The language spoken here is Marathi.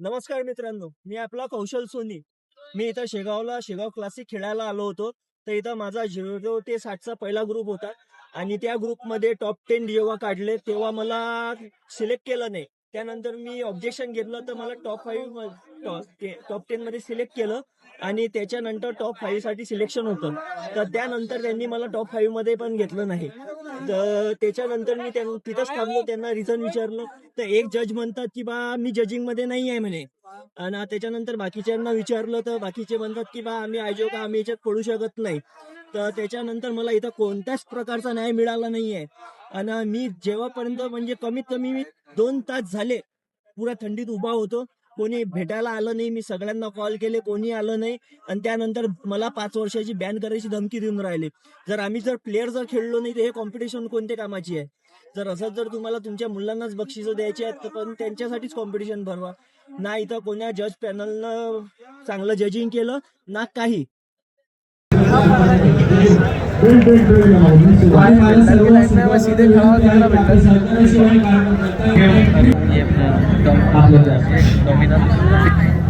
नमस्कार मित्रांनो, मी आपला कौशल सोनी. मी इथं शेगाव क्लासिक खेळायला आलो होतो. तर इथं माझा 0 ते 60चा पहिला ग्रुप होता आणि त्या ग्रुपमध्ये टॉप 10 जेव्हा काढले तेव्हा मला सिलेक्ट केलं नाही. त्यानंतर मी ऑब्जेक्शन घेतलं तर मला टॉप 10 मध्ये सिलेक्ट केलं आणि त्याच्यानंतर टॉप 5 साठी सिलेक्शन होतं. तर त्यानंतर त्यांनी मला टॉप 5 मध्ये पण घेतलं नाही. तर त्याच्यानंतर मी तिथंच थांबलो, त्यांना रिझन विचारलं. तर एक जज म्हणतात की बा मी जजिंग मध्ये नाही आहे म्हणे, आणि त्याच्यानंतर बाकीच्यांना विचारलं तर बाकीचे म्हणतात की बा आम्ही आयोजक आम्ही याच्यात पडू शकत नाही. तर त्याच्यानंतर मला इथं कोणत्याच प्रकारचा न्याय मिळाला नाहीये. आणि मी जेव्हापर्यंत म्हणजे कमीत कमी मी 2 तास झाले पुऱ्या थंडीत उभा होतो, कोणी भेटायला आलं नाही. मी सगळ्यांना कॉल केले, कोणी आलं नाही. आणि त्यानंतर मला 5 वर्षाची बॅन करायची धमकी देऊन राहिले. जर प्लेअर खेळलो नाही तर हे कॉम्पिटिशन कोणत्या कामाची आहे? असंच जर तुम्हाला तुमच्या मुलांनाच बक्षिसं द्यायची आहेत तर पण त्यांच्यासाठीच कॉम्पिटिशन भरवा. ना इथं कोण्या जज पॅनलनं चांगलं जजिंग केलं ना काही. सीधे खड़ा हो